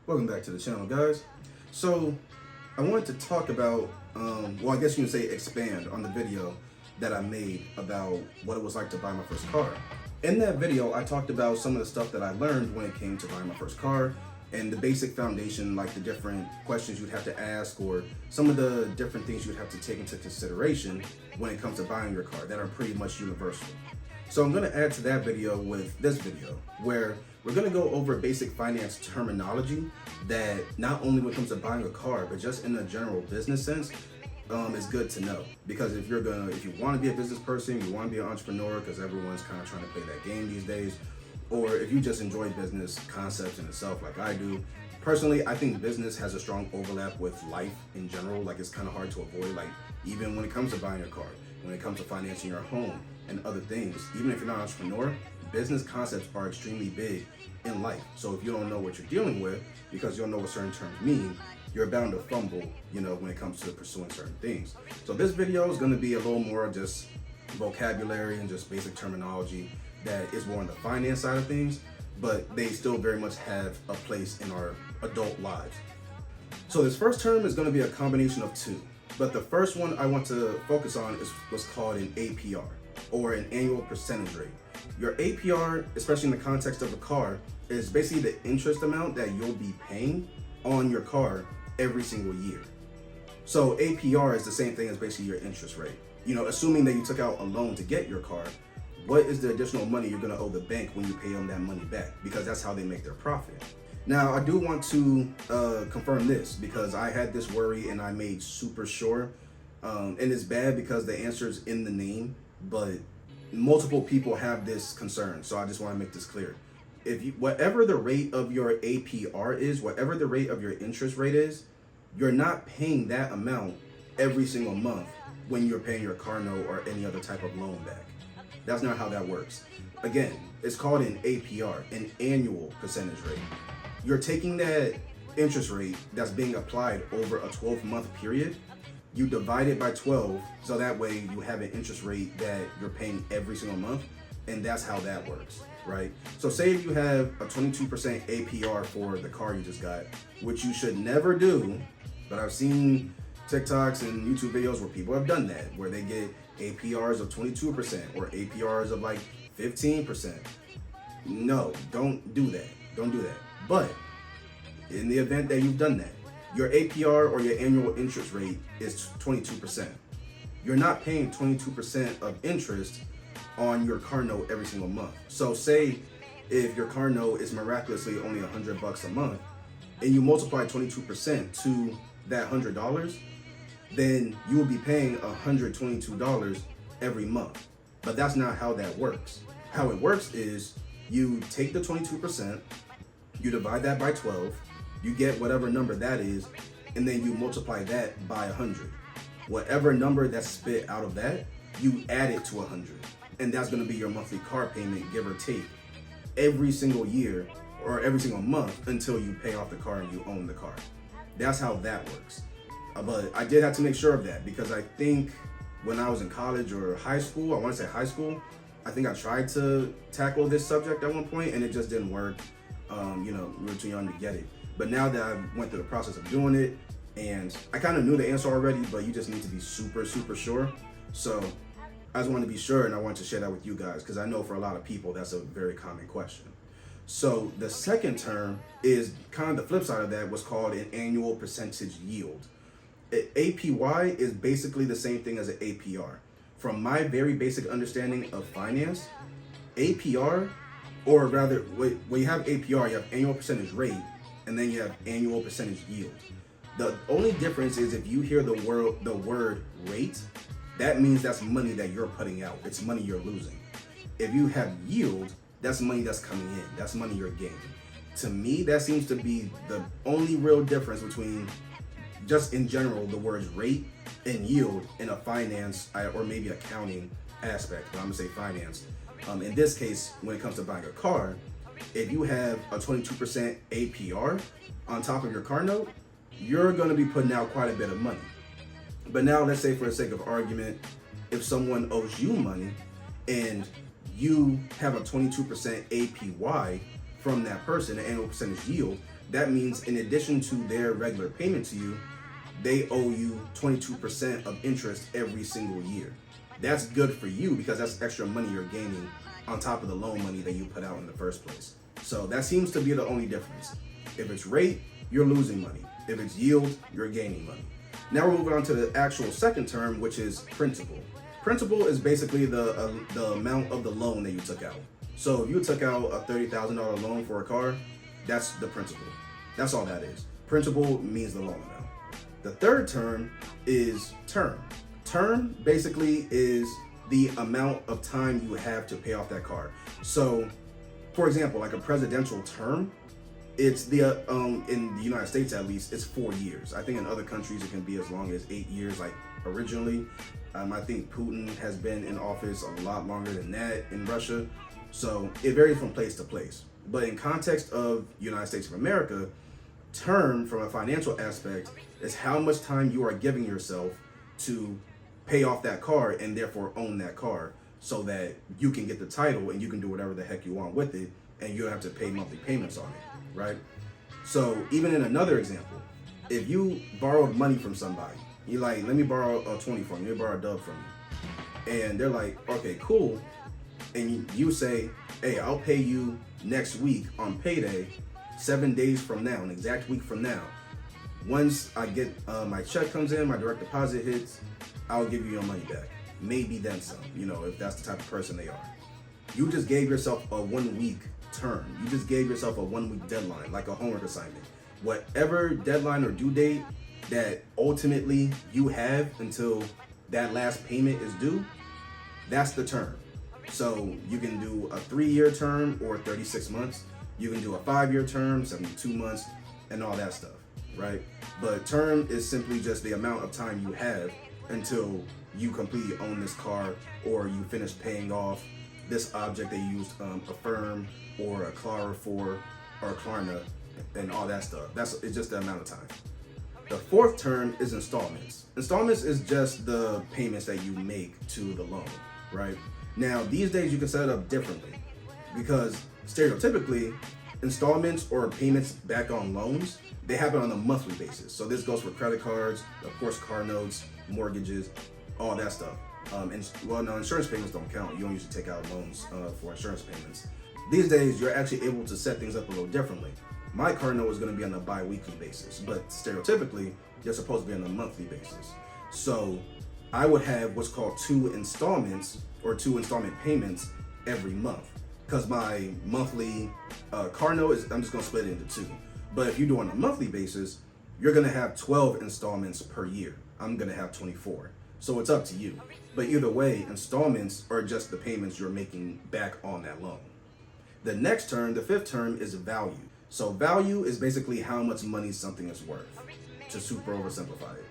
Welcome back to the channel, guys. So, I wanted to talk about, I guess you can say expand on the video that I made about what it was like to buy my first car. In that video, I talked about some of the stuff that I learned when it came to buying my first car and the basic foundation, like the different questions you'd have to ask or some of the different things you'd have to take into consideration when it comes to buying your car that are pretty much universal. So I'm going to add to that video with this video where we're going to go over basic finance terminology that not only when it comes to buying a car, but just in a general business sense, is good to know. Because if you want to be a business person, you want to be an entrepreneur, because everyone's kind of trying to play that game these days, or if you just enjoy business concepts in itself like I do. Personally, I think business has a strong overlap with life in general. Like, it's kind of hard to avoid, like even when it comes to buying a car, when it comes to financing your home and other things. Even if you're not an entrepreneur, business concepts are extremely big in life. So if you don't know what you're dealing with, because you don't know what certain terms mean, you're bound to fumble, when it comes to pursuing certain things. So this video is going to be a little more just vocabulary and just basic terminology that is more on the finance side of things, but they still very much have a place in our adult lives. So this first term is going to be a combination of two, but the first one I want to focus on is what's called an APR, or an annual percentage rate. Your APR, especially in the context of a car, is basically the interest amount that you'll be paying on your car every single year. So APR is the same thing as basically your interest rate. Assuming that you took out a loan to get your car, what is the additional money you're gonna owe the bank when you pay them that money back? Because that's how they make their profit. Now, I do want to confirm this because I had this worry and I made super sure, and it's bad because the answer is in the name, but multiple people have this concern. So I just want to make this clear. Whatever the rate of your APR is, whatever the rate of your interest rate is, you're not paying that amount every single month when you're paying your car note or any other type of loan back. That's not how that works. Again, it's called an APR, an annual percentage rate. You're taking that interest rate that's being applied over a 12-month period, you divide it by 12, so that way you have an interest rate that you're paying every single month, and that's how that works, right? So say if you have a 22% APR for the car you just got, which you should never do, but I've seen TikToks and YouTube videos where people have done that, where they get APRs of 22% or APRs of like 15%. No, don't do that. Don't do that. But in the event that you've done that, your APR or your annual interest rate is 22%. You're not paying 22% of interest on your car note every single month. So say if your car note is miraculously only $100 a month and you multiply 22% to that $100, then you will be paying $122 every month. But that's not how that works. How it works is you take the 22%, you divide that by 12, you get whatever number that is, and then you multiply that by 100. Whatever number that's spit out of that, you add it to 100. And that's gonna be your monthly car payment, give or take, every single year or every single month until you pay off the car and you own the car. That's how that works. But I did have to make sure of that because I think when I was in college or high school, I wanna say high school, I think I tried to tackle this subject at one point and it just didn't work. We were too young to get it. But now that I went through the process of doing it, and I kind of knew the answer already, but you just need to be super, super sure. So I just wanted to be sure, and I wanted to share that with you guys, because I know for a lot of people, that's a very common question. So the second term is kind of the flip side of that, what's called an annual percentage yield. APY is basically the same thing as an APR. From my very basic understanding of finance, APR, or rather, when you have APR, you have annual percentage rate, and then you have annual percentage yield. The only difference is if you hear the word rate, that means that's money that you're putting out. It's money you're losing. If you have yield, that's money that's coming in. That's money you're gaining. To me, that seems to be the only real difference between, just in general, the words rate and yield in a finance or maybe accounting aspect, but I'm gonna say finance. In this case, when it comes to buying a car, if you have a 22% APR on top of your car note, you're gonna be putting out quite a bit of money. But now let's say for the sake of argument, if someone owes you money and you have a 22% APY from that person, an annual percentage yield, that means in addition to their regular payment to you, they owe you 22% of interest every single year. That's good for you because that's extra money you're gaining on top of the loan money that you put out in the first place. So that seems to be the only difference. If it's rate, you're losing money. If it's yield, you're gaining money. Now we're moving on to the actual second term, which is principal. Principal is basically the amount of the loan that you took out. So if you took out a $30,000 loan for a car, that's the principal. That's all that is. Principal means the loan amount. The third term is term. Term basically is the amount of time you have to pay off that car. So, for example, like a presidential term, it's the in the United States at least, it's 4 years. I think in other countries it can be as long as 8 years, like originally. I think Putin has been in office a lot longer than that in Russia. So it varies from place to place. But in context of United States of America, term from a financial aspect is how much time you are giving yourself to pay off that car and therefore own that car so that you can get the title and you can do whatever the heck you want with it and you don't have to pay monthly payments on it, right? So even in another example, if you borrowed money from somebody, you're like, let me borrow a 20 from you, let me borrow a dub from you. And they're like, okay, cool. And you say, hey, I'll pay you next week on payday, 7 days from now, an exact week from now. Once I get my check comes in, my direct deposit hits, I'll give you your money back. Maybe then some, if that's the type of person they are. You just gave yourself a 1 week term. You just gave yourself a 1 week deadline, like a homework assignment. Whatever deadline or due date that ultimately you have until that last payment is due, that's the term. So you can do a 3-year term or 36 months. You can do a 5-year term, 72 months, and all that stuff, right? But term is simply just the amount of time you have until you completely own this car or you finish paying off this object that you used Affirm or a Klarna for or a Klarna and all that stuff. It's just the amount of time. The fourth term is installments. Installments is just the payments that you make to the loan, right? Now, these days you can set it up differently because stereotypically, installments or payments back on loans, they happen on a monthly basis. So this goes for credit cards, of course, car notes, mortgages, all that stuff. Insurance payments don't count. You don't usually take out loans for insurance payments. These days, you're actually able to set things up a little differently. My car note is going to be on a bi-weekly basis, but stereotypically, they're supposed to be on a monthly basis. So I would have what's called 2 installments or 2 installment payments every month. Because my monthly car note I'm just going to split it into 2. But if you do on a monthly basis, you're going to have 12 installments per year. I'm going to have 24. So it's up to you. But either way, installments are just the payments you're making back on that loan. The next term, the 5th term, is value. So value is basically how much money something is worth, to super oversimplify it.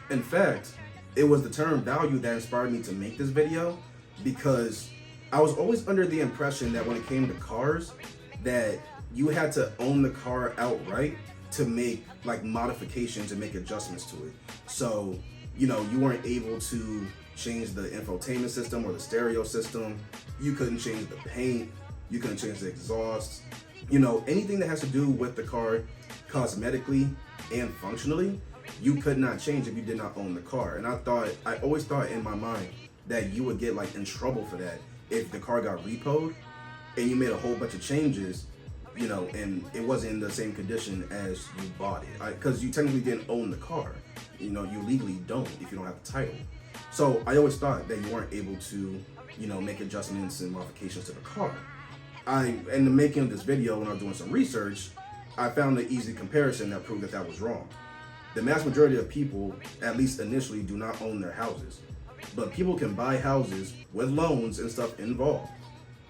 In fact, it was the term value that inspired me to make this video because I was always under the impression that when it came to cars, that you had to own the car outright to make like modifications and make adjustments to it. So, you weren't able to change the infotainment system or the stereo system. You couldn't change the paint. You couldn't change the exhaust. Anything that has to do with the car cosmetically and functionally, you could not change if you did not own the car. And I always thought in my mind that you would get like in trouble for that if the car got repoed and you made a whole bunch of changes, and it wasn't in the same condition as you bought it. Because you technically didn't own the car. You legally don't if you don't have the title. So I always thought that you weren't able to, make adjustments and modifications to the car. In the making of this video, when I was doing some research, I found an easy comparison that proved that was wrong. The mass majority of people, at least initially, do not own their houses. But people can buy houses with loans and stuff involved.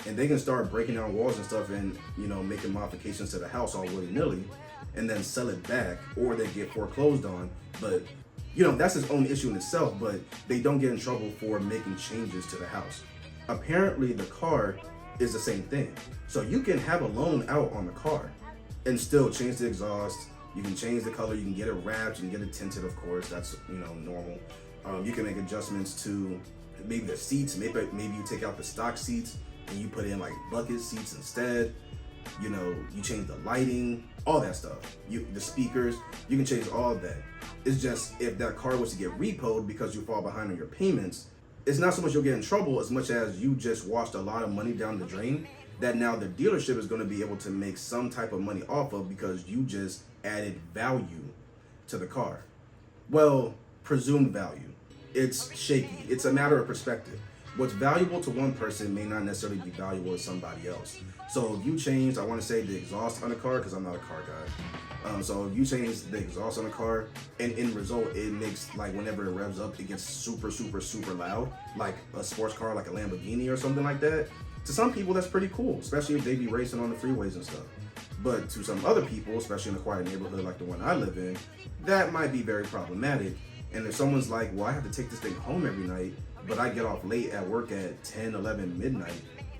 And they can start breaking down walls and stuff and, making modifications to the house all willy-nilly and then sell it back, or they get foreclosed on. But, that's its own issue in itself, but they don't get in trouble for making changes to the house. Apparently, the car is the same thing. So you can have a loan out on the car and still change the exhaust. You can change the color, you can get it wrapped, you can get it tinted, of course, that's, normal. You can make adjustments to maybe the seats, maybe you take out the stock seats and you put in like bucket seats instead. You know, you change the lighting, all that stuff. The speakers, you can change all of that. It's just if that car was to get repoed because you fall behind on your payments, it's not so much you'll get in trouble as much as you just washed a lot of money down the drain that now the dealership is going to be able to make some type of money off of because you just added value to the car. Well, presumed value. It's shaky. It's a matter of perspective. What's valuable to one person may not necessarily be valuable to somebody else. So if you change, I want to say the exhaust on a car, because I'm not a car guy. So if you change the exhaust on a car, and in result, it makes, like, whenever it revs up, it gets super, super, super loud, like a sports car, like a Lamborghini or something like that. To some people, that's pretty cool, especially if they be racing on the freeways and stuff. But to some other people, especially in a quiet neighborhood like the one I live in, that might be very problematic. And if someone's like, well, I have to take this thing home every night, but I get off late at work at 10, 11, midnight,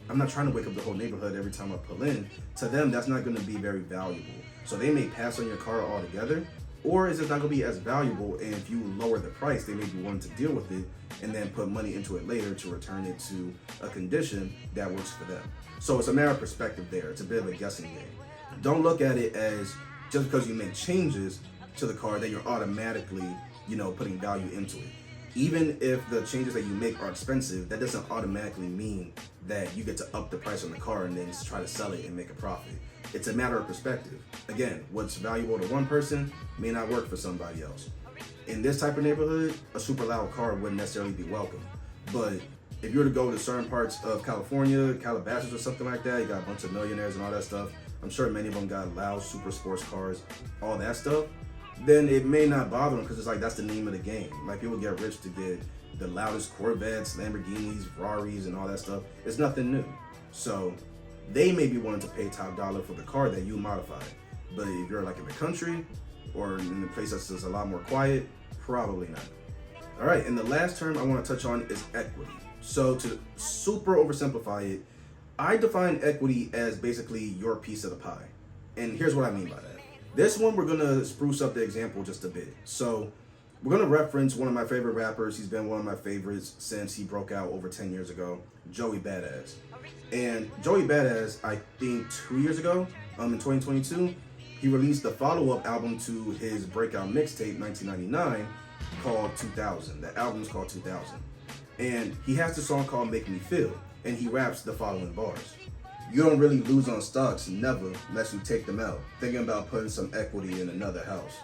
I'm not trying to wake up the whole neighborhood every time I pull in. To them, that's not going to be very valuable. So they may pass on your car altogether, or is it not going to be as valuable? And if you lower the price, they may be willing to deal with it and then put money into it later to return it to a condition that works for them. So it's a matter of perspective there. It's a bit of a guessing game. Don't look at it as just because you make changes to the car that you're automatically, putting value into it. Even if the changes that you make are expensive, that doesn't automatically mean that you get to up the price on the car and then try to sell it and make a profit. It's a matter of perspective. Again, what's valuable to one person may not work for somebody else. In this type of neighborhood, a super loud car wouldn't necessarily be welcome. But if you were to go to certain parts of California, Calabasas or something like that, you got a bunch of millionaires and all that stuff. I'm sure many of them got loud super sports cars, all that stuff. Then it may not bother them because it's like that's the name of the game. Like people get rich to get the loudest Corvettes, Lamborghinis, Ferraris, and all that stuff. It's nothing new. So they may be willing to pay top dollar for the car that you modified. But if you're like in the country or in a place that's just a lot more quiet, probably not. All right, and the last term I want to touch on is equity. So to super oversimplify it, I define equity as basically your piece of the pie. And here's what I mean by that. This one, we're gonna spruce up the example just a bit. So we're gonna reference one of my favorite rappers. He's been one of my favorites since he broke out over 10 years ago, Joey Badass. And Joey Badass, I think 2 years ago, in 2022, he released the follow-up album to his breakout mixtape, 1999, called 2000. The album's called 2000. And he has this song called Make Me Feel, and he raps the following bars. You don't really lose on stocks, never, unless you take them out. Thinking about putting some equity in another house.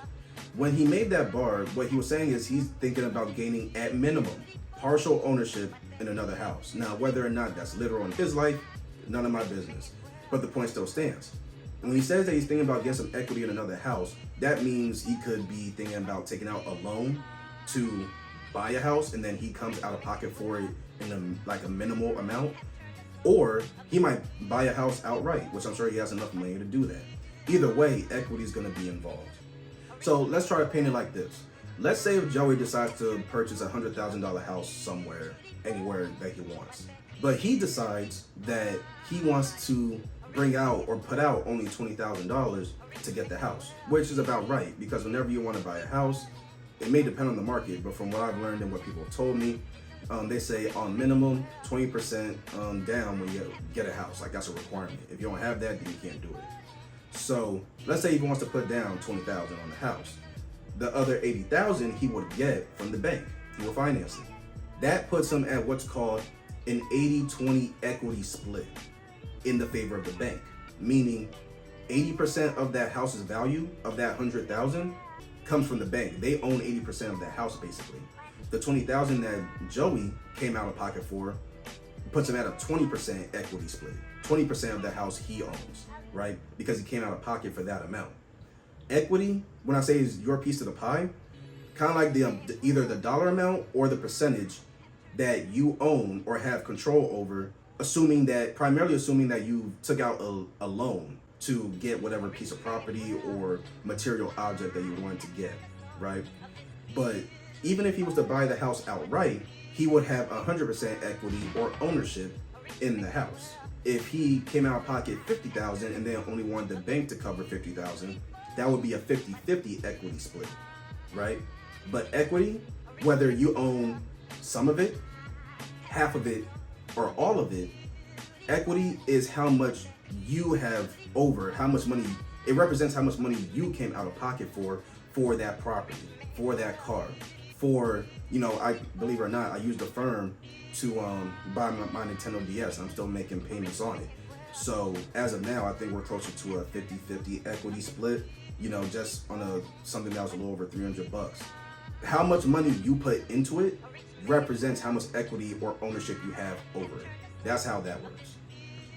When he made that bar, what he was saying is he's thinking about gaining, at minimum, partial ownership in another house. Now, whether or not that's literal in his life, none of my business. But the point still stands. And when he says that he's thinking about getting some equity in another house, that means he could be thinking about taking out a loan to buy a house, and then he comes out of pocket for it in a minimal amount. Or he might buy a house outright, which I'm sure he has enough money to do that. Either way, equity is going to be involved. So let's try to paint it like this. Let's say if Joey decides to purchase a $100,000 house somewhere, anywhere that he wants. But he decides that he wants to bring out or put out only $20,000 to get the house, which is about right, because whenever you want to buy a house, it may depend on the market, but from what I've learned and what people have told me, they say on minimum 20% down when you get a house. Like that's a requirement. If you don't have that, then you can't do it. So let's say he wants to put down $20,000 on the house. The other $80,000 he would get from the bank through a financing. That puts him at what's called an 80-20 equity split in the favor of the bank, meaning 80% of that house's value of that $100,000 comes from the bank. They own 80% of that house basically. The $20,000 that Joey came out of pocket for puts him at a 20% equity split. 20% of the house he owns, right? Because he came out of pocket for that amount. Equity, when I say is your piece of the pie, kind of like the either the dollar amount or the percentage that you own or have control over, primarily assuming that you took out a loan to get whatever piece of property or material object that you wanted to get, right? But even if he was to buy the house outright, he would have 100% equity or ownership in the house. If he came out of pocket $50,000 and then only wanted the bank to cover $50,000, that would be a 50-50 equity split, right? But equity, whether you own some of it, half of it, or all of it, equity is how much you have over, how much money, it represents how much money you came out of pocket for that property, for that car, for, you know, I believe it or not, I used a firm to buy my Nintendo DS. I'm still making payments on it. So as of now, I think we're closer to a 50-50 equity split, you know, just on something that was a little over $300. How much money you put into it represents how much equity or ownership you have over it. That's how that works.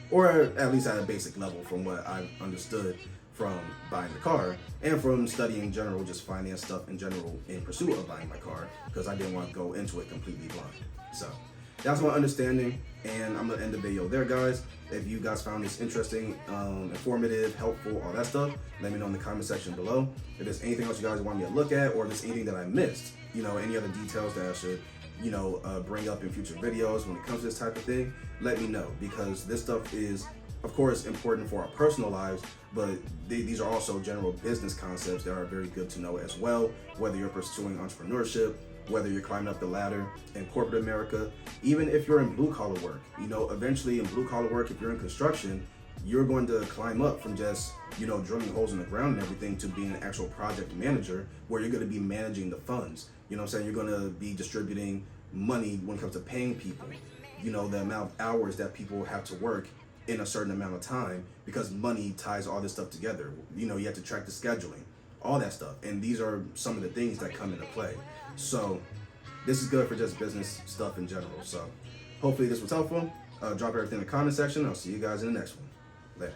Or at least at a basic level from what I've understood from buying the car and from studying general, just finance stuff in general in pursuit of buying my car, because I didn't want to go into it completely blind. So that's my understanding, and I'm gonna end the video there, guys. If you guys found this interesting, informative, helpful, all that stuff, let me know in the comment section below. If there's anything else you guys want me to look at, or if there's anything that I missed, you know, any other details that I should, you know, bring up in future videos when it comes to this type of thing, let me know, because this stuff is, of course, important for our personal lives, but these are also general business concepts that are very good to know as well, whether you're pursuing entrepreneurship, whether you're climbing up the ladder in corporate America, even if you're in blue collar work. You know, eventually in blue collar work, if you're in construction, you're going to climb up from just, you know, drilling holes in the ground and everything to being an actual project manager, where you're going to be managing the funds. You know what I'm saying? You're going to be distributing money when it comes to paying people, you know, the amount of hours that people have to work in a certain amount of time, because money ties all this stuff together. You know, you have to track the scheduling, all that stuff. And these are some of the things that come into play. So this is good for just business stuff in general. So hopefully this was helpful. Drop everything in the comment section. I'll see you guys in the next one. Later.